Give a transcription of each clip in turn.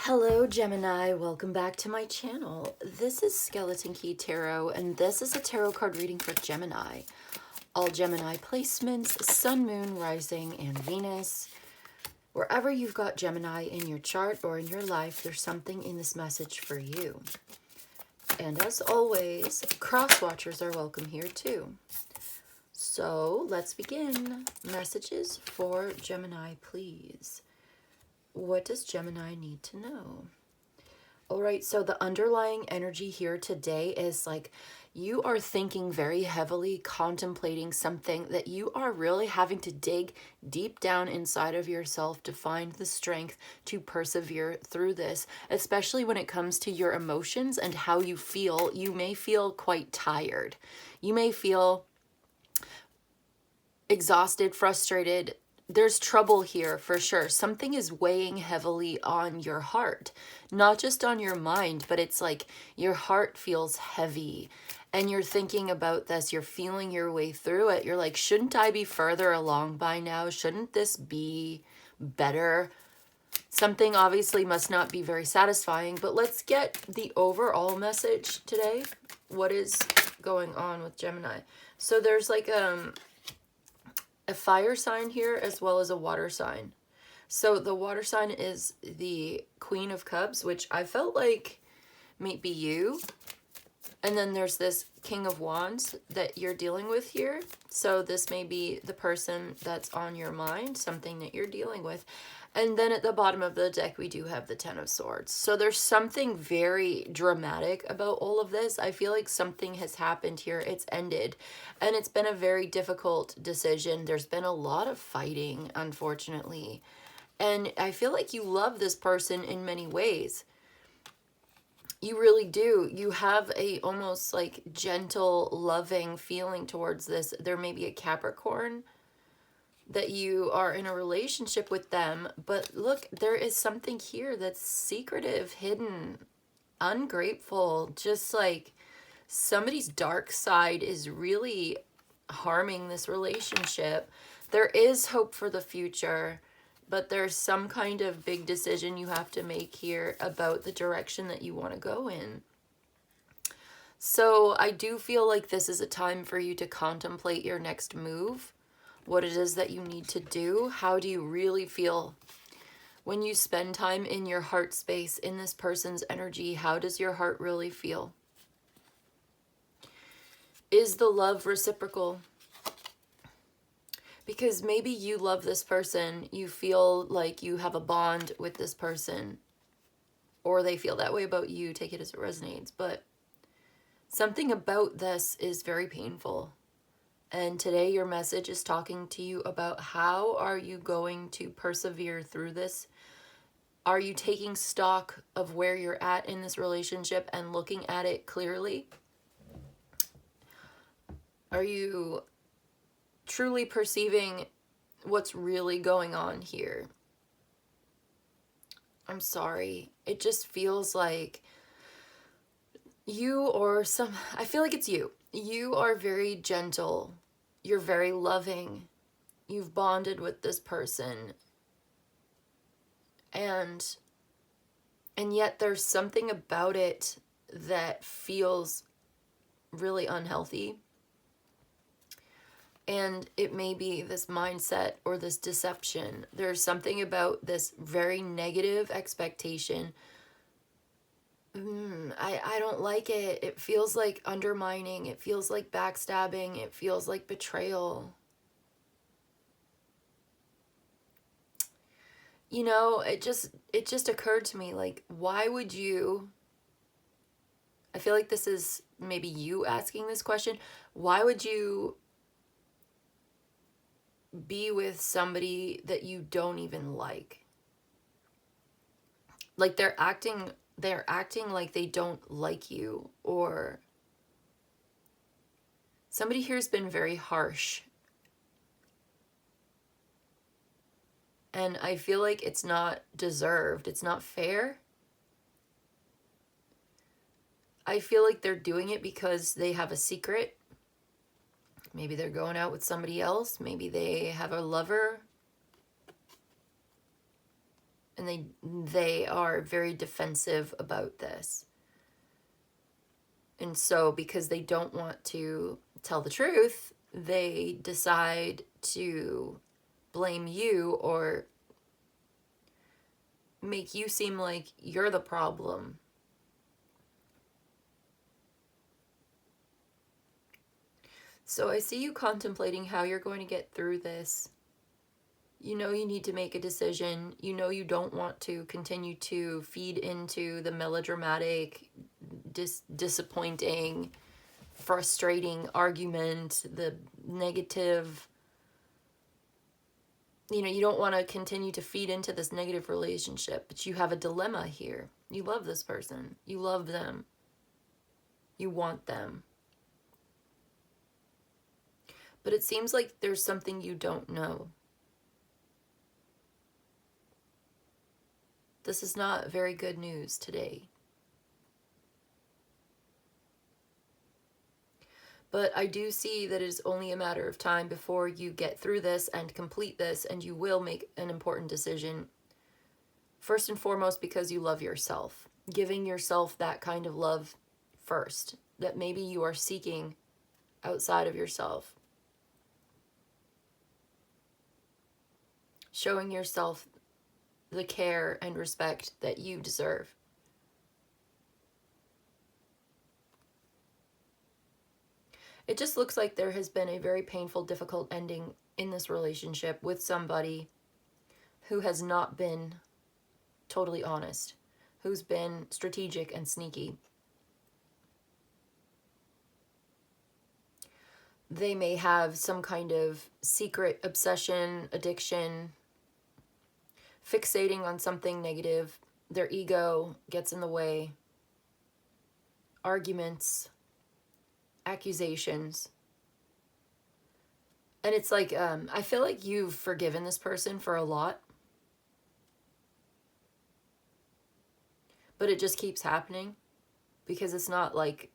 Hello Gemini, welcome back to my channel. This is Skeleton Key Tarot and this is a tarot card reading for Gemini. All Gemini placements, Sun, Moon, Rising, and Venus. Wherever you've got Gemini in your chart or in your life, there's something in this message for you. And as always, cross watchers are welcome here too. So let's begin. Messages for Gemini, please. What does Gemini need to know? All right, so the underlying energy here today is like you are thinking very heavily, contemplating something that you are really having to dig deep down inside of yourself to find the strength to persevere through this, especially when it comes to your emotions and how you feel. You may feel quite tired. You may feel exhausted, frustrated. There's trouble here for sure. Something is weighing heavily on your heart, not just on your mind, but it's like your heart feels heavy and you're thinking about this. You're feeling your way through it. You're like, shouldn't I be further along by now? Shouldn't this be better? Something obviously must not be very satisfying, but let's get the overall message today. What is going on with Gemini? So there's like a fire sign here as well as a water sign. So the water sign is the Queen of Cups, which I felt like might be you. And then there's this King of Wands that you're dealing with here. So this may be the person that's on your mind, something that you're dealing with. And then at the bottom of the deck, we do have the Ten of Swords. So there's something very dramatic about all of this. I feel like something has happened here. It's ended. And it's been a very difficult decision. There's been a lot of fighting, unfortunately. And I feel like you love this person in many ways. You really do. You have a almost like gentle, loving feeling towards this. There may be a Capricorn that you are in a relationship with them, but look, there is something here that's secretive, hidden, ungrateful, just like somebody's dark side is really harming this relationship. There is hope for the future, but there's some kind of big decision you have to make here about the direction that you want to go in. So I do feel like this is a time for you to contemplate your next move, what it is that you need to do. How do you really feel when you spend time in your heart space, in this person's energy? How does your heart really feel? Is the love reciprocal? Because maybe you love this person, you feel like you have a bond with this person, or they feel that way about you, take it as it resonates, but something about this is very painful. And today your message is talking to you about how are you going to persevere through this? Are you taking stock of where you're at in this relationship and looking at it clearly? Are you truly perceiving what's really going on here? I'm sorry. It just feels like you or I feel like it's you. You are very gentle. You're very loving. You've bonded with this person. And yet there's something about it that feels really unhealthy. And it may be this mindset or this deception. There's something about this very negative expectation. I don't like it. It feels like undermining. It feels like backstabbing. It feels like betrayal. You know, it just occurred to me, like, why would you... I feel like this is maybe you asking this question. Why would you be with somebody that you don't even like? Like they're acting like they don't like you, or somebody here has been very harsh. And I feel like it's not deserved. It's not fair. I feel like they're doing it because they have a secret. Maybe they're going out with somebody else. Maybe they have a lover. And they are very defensive about this. And so because they don't want to tell the truth, they decide to blame you or make you seem like you're the problem. So I see you contemplating how you're going to get through this. You know you need to make a decision. You know you don't want to continue to feed into the melodramatic, disappointing, frustrating argument, the negative. You know, you don't want to continue to feed into this negative relationship, but you have a dilemma here. You love this person. You love them. You want them. But it seems like there's something you don't know. This is not very good news today. But I do see that it is only a matter of time before you get through this and complete this, and you will make an important decision. First and foremost, because you love yourself. Giving yourself that kind of love first, that maybe you are seeking outside of yourself. Showing yourself the care and respect that you deserve. It just looks like there has been a very painful, difficult ending in this relationship with somebody who has not been totally honest, who's been strategic and sneaky. They may have some kind of secret obsession, addiction, fixating on something negative. Their ego gets in the way. Arguments, accusations. And it's like, I feel like you've forgiven this person for a lot. But it just keeps happening because it's not like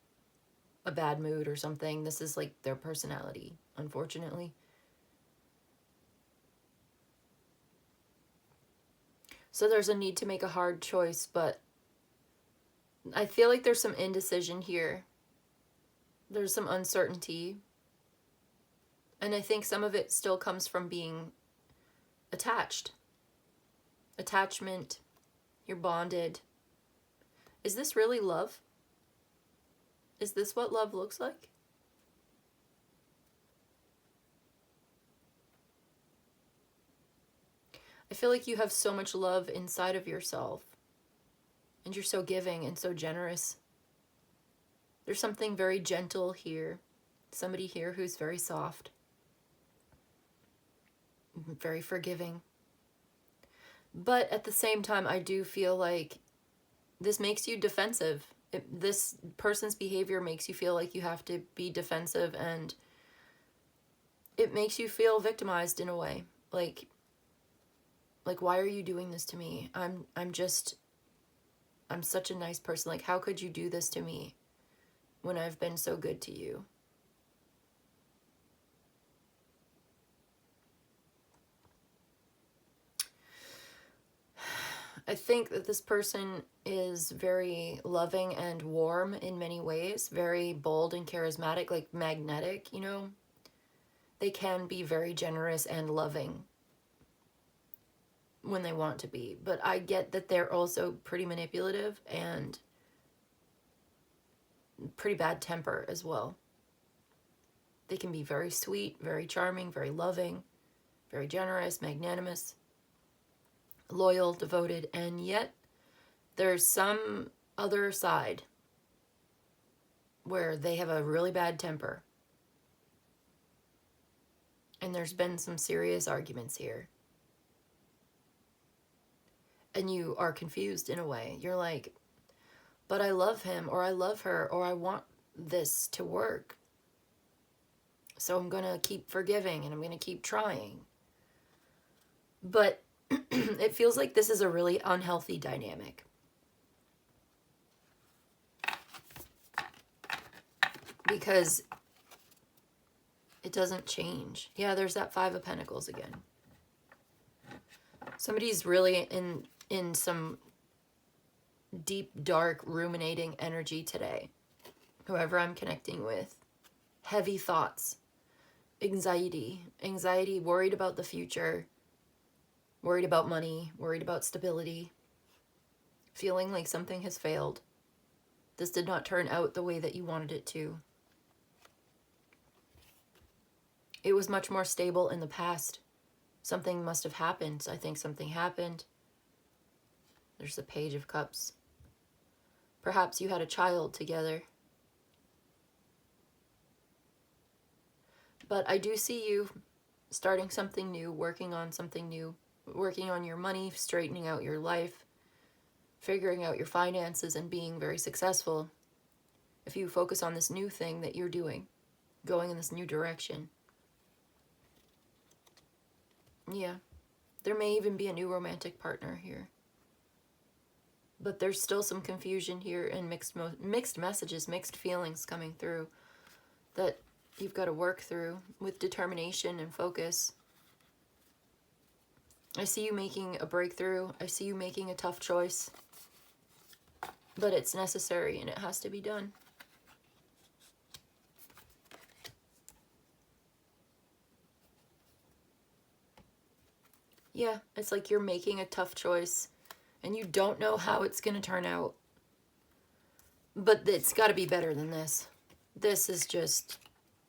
a bad mood or something. This is like their personality, unfortunately. So there's a need to make a hard choice, but I feel like there's some indecision here. There's some uncertainty. And I think some of it still comes from being attached. Attachment. You're bonded. Is this really love? Is this what love looks like? I feel like you have so much love inside of yourself. And you're so giving and so generous. There's something very gentle here. Somebody here who's very soft. Very forgiving. But at the same time, I do feel like this makes you defensive. This person's behavior makes you feel like you have to be defensive, and it makes you feel victimized in a way. Like why are you doing this to me? I'm such a nice person. Like, how could you do this to me when I've been so good to you? I think that this person is very loving and warm in many ways, very bold and charismatic, like magnetic, you know. They can be very generous and loving when they want to be, but I get that they're also pretty manipulative and pretty bad temper as well. They can be very sweet, very charming, very loving, very generous, magnanimous, loyal, devoted, and yet there's some other side where they have a really bad temper. And there's been some serious arguments here. And you are confused in a way. You're like, but I love him, or I love her, or I want this to work. So I'm going to keep forgiving and I'm going to keep trying. But it feels like this is a really unhealthy dynamic. Because it doesn't change. Yeah, there's that Five of Pentacles again. Somebody's really in some deep, dark, ruminating energy today. Whoever I'm connecting with. Heavy thoughts. Anxiety, worried about the future, worried about money, worried about stability, feeling like something has failed. This did not turn out the way that you wanted it to. It was much more stable in the past. Something must have happened. I think something happened. There's the Page of Cups. Perhaps you had a child together. But I do see you starting something new, working on something new, working on your money, straightening out your life, figuring out your finances, and being very successful if you focus on this new thing that you're doing, going in this new direction. Yeah, there may even be a new romantic partner here. But there's still some confusion here and mixed messages, mixed feelings coming through that you've got to work through with determination and focus. I see you making a breakthrough. I see you making a tough choice. But it's necessary and it has to be done. Yeah, it's like you're making a tough choice and you don't know how it's going to turn out. But it's got to be better than this. This is just...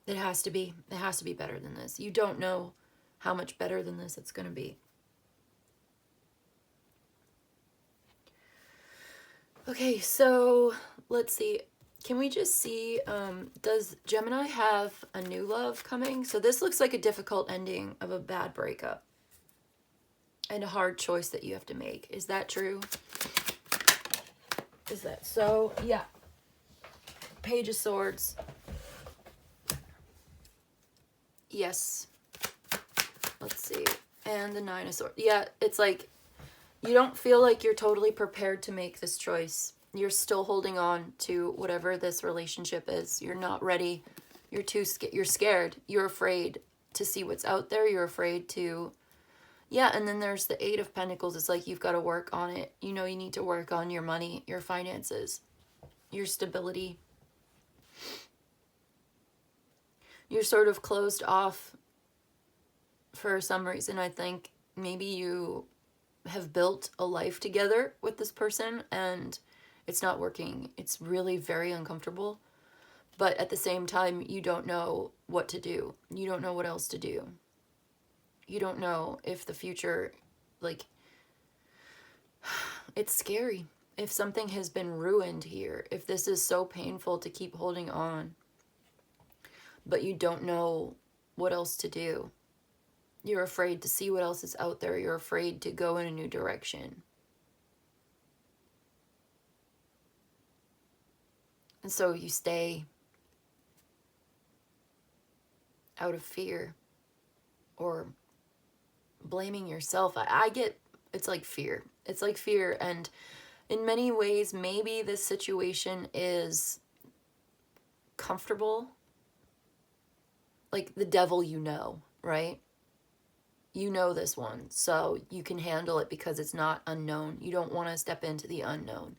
It has to be better than this. You don't know how much better than this it's going to be. Okay, so let's see. Can we just see, does Gemini have a new love coming? So this looks like a difficult ending of a bad breakup and a hard choice that you have to make. Is that true? Is that so? Yeah. Page of Swords. Yes. Let's see. And the Nine of Swords. Yeah, it's like you don't feel like you're totally prepared to make this choice. You're still holding on to whatever this relationship is. You're not ready. You're too scared. You're scared. You're afraid to see what's out there. You're afraid to... Yeah, and then there's the Eight of Pentacles. It's like you've got to work on it. You know, you need to work on your money, your finances, your stability. You're sort of closed off for some reason. I think maybe you have built a life together with this person and it's not working. It's really very uncomfortable. But at the same time, you don't know what to do. You don't know what else to do. You don't know if the future, like, it's scary. If something has been ruined here, if this is so painful to keep holding on, but you don't know what else to do. You're afraid to see what else is out there. You're afraid to go in a new direction. And so you stay out of fear or blaming yourself. I get, it's like fear. It's like fear. And in many ways, maybe this situation is comfortable. Like the devil, you know, right? You know this one, so you can handle it because it's not unknown. You don't want to step into the unknown,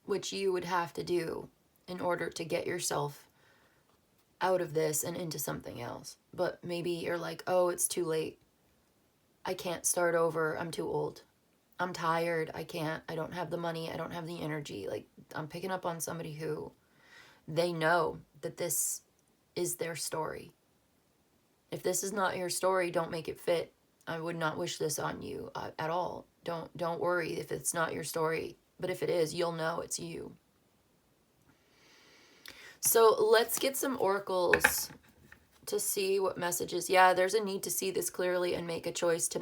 which you would have to do in order to get yourself out of this and into something else. But maybe you're like, oh, it's too late. I can't start over. I'm too old. I'm tired. I can't. I don't have the money. I don't have the energy. Like, I'm picking up on somebody who they know that this is their story. If this is not your story, don't make it fit. I would not wish this on you at all. Don't worry if it's not your story. But if it is, you'll know it's you. So let's get some oracles to see what messages. Yeah, there's a need to see this clearly and make a choice to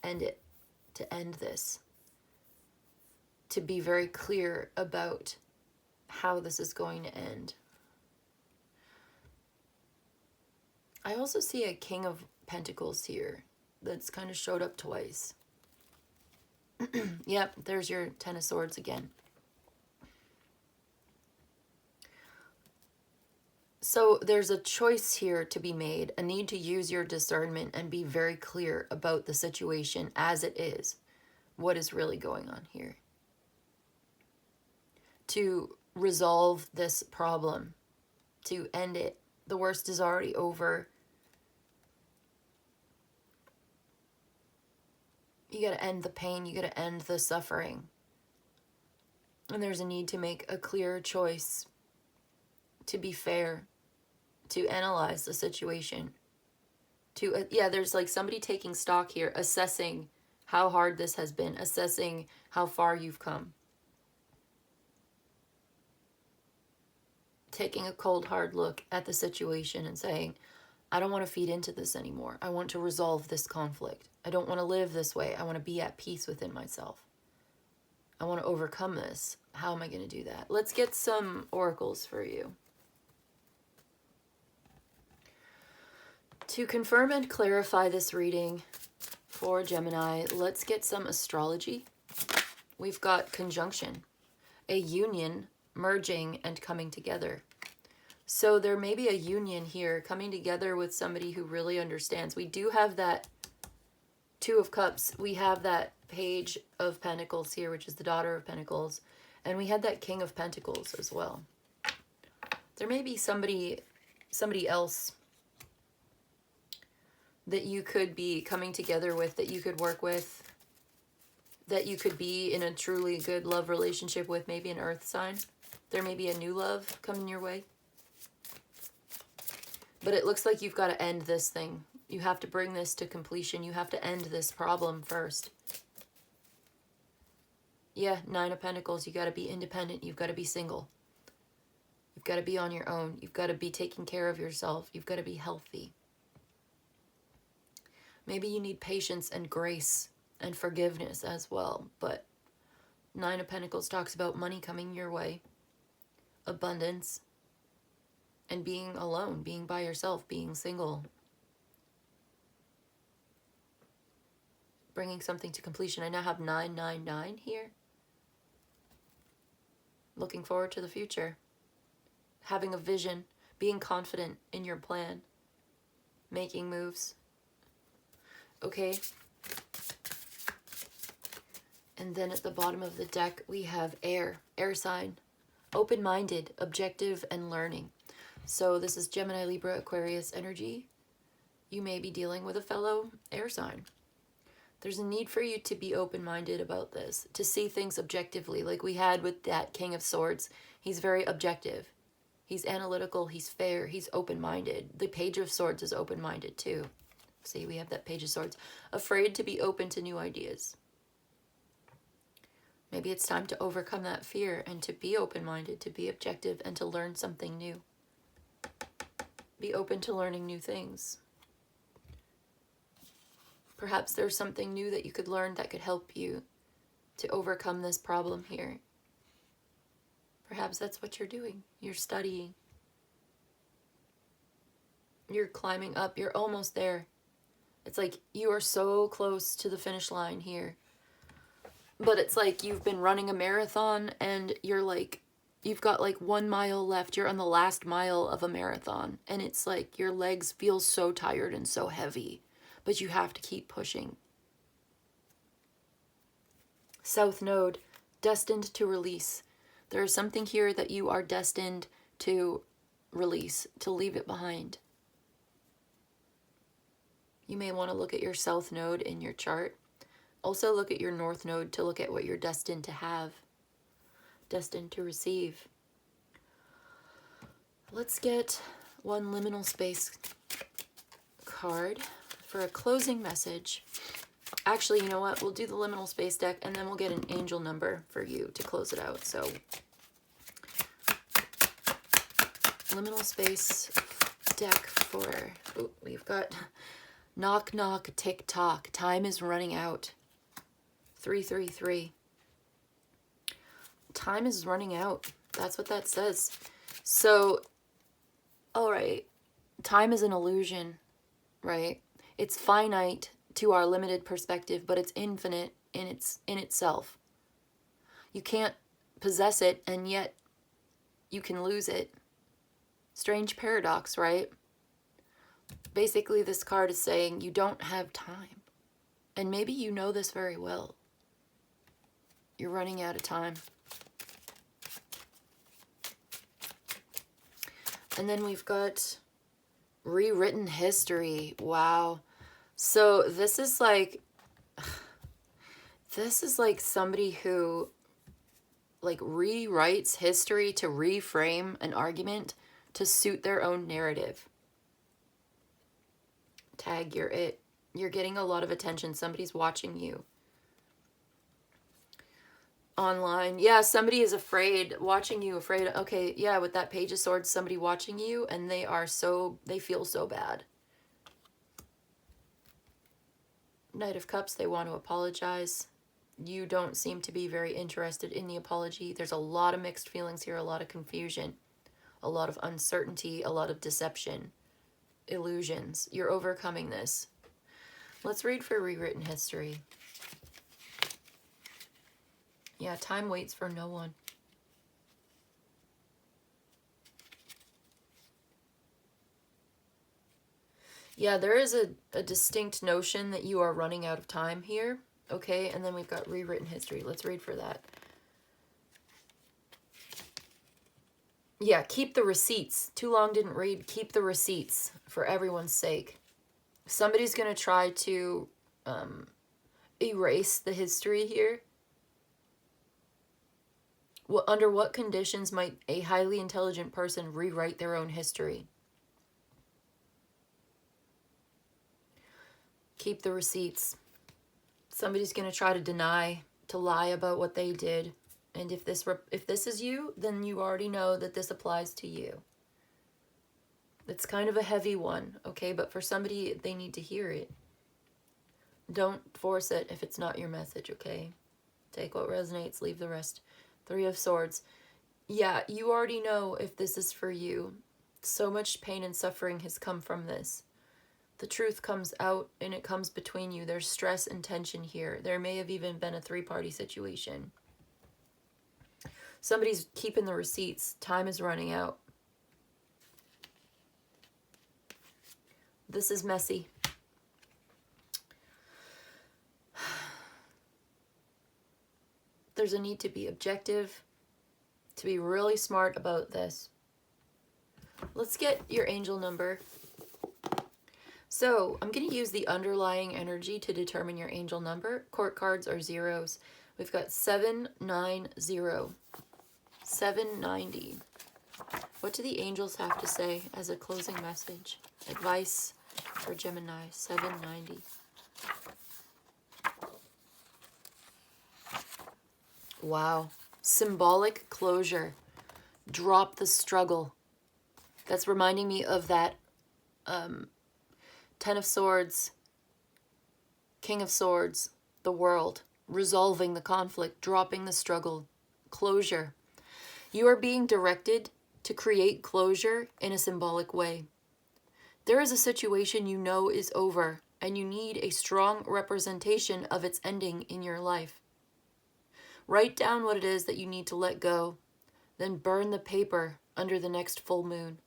end it, to end this. To be very clear about how this is going to end. I also see a King of Pentacles here that's kind of showed up twice. Yep, there's your Ten of Swords again. So there's a choice here to be made, a need to use your discernment and be very clear about the situation as it is. What is really going on here? To resolve this problem, to end it. The worst is already over. You got to end the pain. You got to end the suffering. And there's a need to make a clear choice, to be fair, to analyze the situation. There's like somebody taking stock here, assessing how hard this has been, assessing how far you've come. Taking a cold, hard look at the situation and saying, I don't want to feed into this anymore. I want to resolve this conflict. I don't want to live this way. I want to be at peace within myself. I want to overcome this. How am I going to do that? Let's get some oracles for you. To confirm and clarify this reading for Gemini, let's get some astrology. We've got conjunction, a union, merging and coming together. So there may be a union here, coming together with somebody who really understands. We do have that Two of Cups. We have that Page of Pentacles here, which is the Daughter of Pentacles. And we had that King of Pentacles as well. There may be somebody else that you could be coming together with, that you could work with, that you could be in a truly good love relationship with, maybe an earth sign. There may be a new love coming your way. But it looks like you've got to end this thing. You have to bring this to completion. You have to end this problem first. Yeah, Nine of Pentacles. You got to be independent. You've got to be single. You've got to be on your own. You've got to be taking care of yourself. You've got to be healthy. Maybe you need patience and grace and forgiveness as well. But Nine of Pentacles talks about money coming your way, abundance, and being alone, being by yourself, being single. Bringing something to completion. I now have 999 here. Looking forward to the future. Having a vision. Being confident in your plan. Making moves. Okay. And then at the bottom of the deck, we have air sign. Open-minded, objective, and learning. So this is Gemini, Libra, Aquarius energy. You may be dealing with a fellow air sign. There's a need for you to be open-minded about this, to see things objectively, like we had with that King of Swords. He's very objective. He's analytical, he's fair, he's open-minded. The Page of Swords is open-minded too. See, we have that Page of Swords. Afraid to be open to new ideas. Maybe it's time to overcome that fear and to be open-minded, to be objective, and to learn something new. Be open to learning new things. Perhaps there's something new that you could learn that could help you to overcome this problem here. Perhaps that's what you're doing. You're studying. You're climbing up. You're almost there. It's like you are so close to the finish line here. But it's like you've been running a marathon and you're like, you've got like 1 mile left. You're on the last mile of a marathon. And it's like your legs feel so tired and so heavy. But you have to keep pushing. South Node, destined to release. There is something here that you are destined to release, to leave it behind. You may want to look at your South Node in your chart. Also look at your North Node to look at what you're destined to have, destined to receive. Let's get one liminal space card for a closing message. Actually, you know what? We'll do the liminal space deck and then we'll get an angel number for you to close it out. So, liminal space deck for, we've got knock, knock, tick, tock. Time is running out. 333. Time is running out. That's what that says. So, all right. Time is an illusion, right? It's finite to our limited perspective, but it's infinite in itself. You can't possess it, and yet you can lose it. Strange paradox, right? Basically, this card is saying you don't have time. And maybe you know this very well. You're running out of time. And then we've got rewritten history. Wow. So this is like somebody who like rewrites history to reframe an argument to suit their own narrative. Tag, you're it. You're getting a lot of attention. Somebody's watching you. Online. Yeah, somebody is afraid, watching you, afraid. Okay, yeah, with that Page of Swords, somebody watching you, and they feel so bad. Knight of Cups, they want to apologize. You don't seem to be very interested in the apology. There's a lot of mixed feelings here, a lot of confusion, a lot of uncertainty, a lot of deception, illusions. You're overcoming this. Let's read for rewritten history. Yeah, time waits for no one. Yeah, there is a distinct notion that you are running out of time here. Okay, and then we've got rewritten history. Let's read for that. Yeah, keep the receipts. Too long didn't read. Keep the receipts for everyone's sake. Somebody's going to try to erase the history here. Well, under what conditions might a highly intelligent person rewrite their own history? Keep the receipts. Somebody's going to try to deny, to lie about what they did. And if this is you, then you already know that this applies to you. It's kind of a heavy one, okay? But for somebody, they need to hear it. Don't force it if it's not your message, okay? Take what resonates, leave the rest. Three of Swords. Yeah, you already know if this is for you. So much pain and suffering has come from this. The truth comes out and it comes between you. There's stress and tension here. There may have even been a three-party situation. Somebody's keeping the receipts. Time is running out. This is messy. There's a need to be objective, to be really smart about this. Let's get your angel number. So I'm going to use the underlying energy to determine your angel number. Court cards are zeros. We've got 790. 790. What do the angels have to say as a closing message? Advice for Gemini. 790. Wow. Symbolic closure. Drop the struggle. That's reminding me of that Ten of Swords, King of Swords, the world, resolving the conflict, dropping the struggle, closure. You are being directed to create closure in a symbolic way. There is a situation you know is over, and you need a strong representation of its ending in your life. Write down what it is that you need to let go, then burn the paper under the next full moon.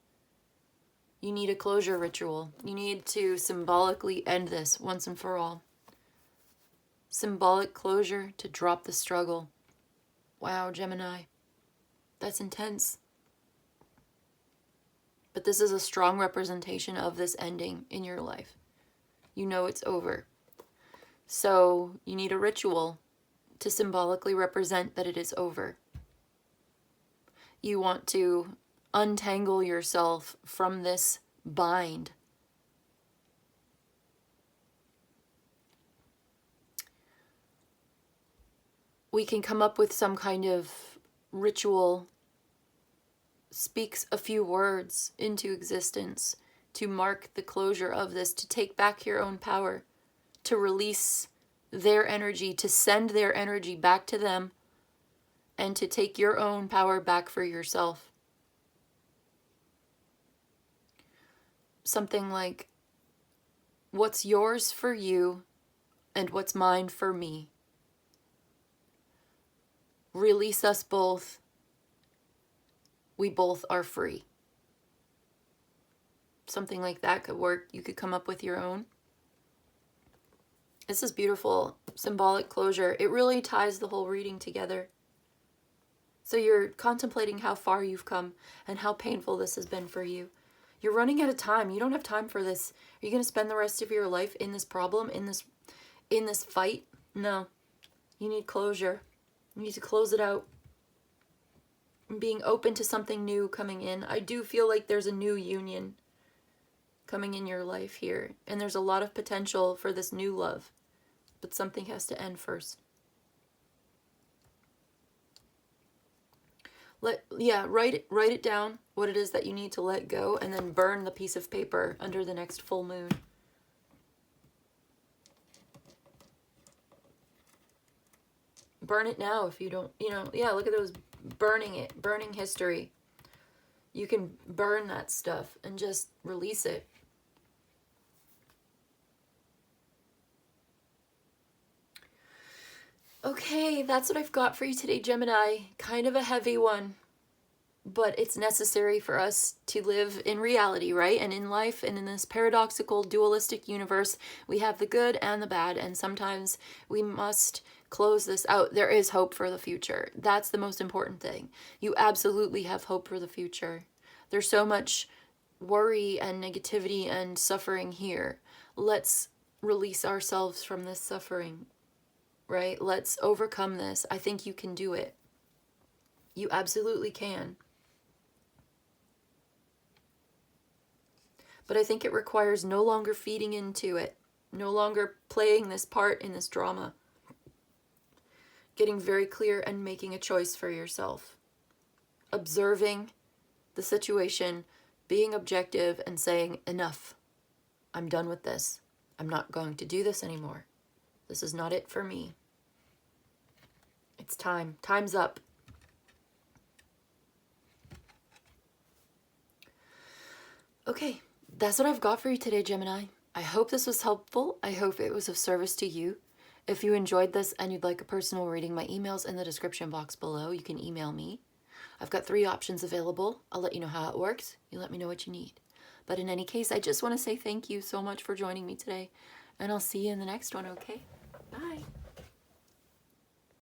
You need a closure ritual. You need to symbolically end this once and for all. Symbolic closure to drop the struggle. Wow, Gemini. That's intense. But this is a strong representation of this ending in your life. You know it's over. So you need a ritual to symbolically represent that it is over. You want to untangle yourself from this bind. We can come up with some kind of ritual, speaks a few words into existence to mark the closure of this, to take back your own power, to release their energy, to send their energy back to them, and to take your own power back for yourself. Something like, what's yours for you and what's mine for me. Release us both. We both are free. something like that could work. You could come up with your own. This is beautiful. Symbolic closure. It really ties the whole reading together. So you're contemplating how far you've come and how painful this has been for you. You're running out of time. You don't have time for this. Are you going to spend the rest of your life in this problem, in this fight? No. You need closure. You need to close it out. Being open to something new coming in. I do feel like there's a new union coming in your life here. And there's a lot of potential for this new love. But something has to end first. Write it down, what it is that you need to let go, and then burn the piece of paper under the next full moon. Burn it now if you don't, look at those, burning history. You can burn that stuff and just release it. Okay, that's what I've got for you today, Gemini. Kind of a heavy one, but it's necessary for us to live in reality, right? And in life, and in this paradoxical, dualistic universe, we have the good and the bad, and sometimes we must close this out. There is hope for the future. That's the most important thing. You absolutely have hope for the future. There's so much worry and negativity and suffering here. Let's release ourselves from this suffering. Right? Let's overcome this. I think you can do it. You absolutely can. But I think it requires no longer feeding into it, no longer playing this part in this drama. Getting very clear and making a choice for yourself. Observing the situation, being objective and saying, enough. I'm done with this. I'm not going to do this anymore. This is not it for me. It's time. Time's up. Okay, that's what I've got for you today, Gemini. I hope this was helpful. I hope it was of service to you. If you enjoyed this and you'd like a personal reading, my email's in the description box below. You can email me. I've got 3 options available. I'll let you know how it works. You let me know what you need. But in any case, I just want to say thank you so much for joining me today. And I'll see you in the next one, okay? Bye.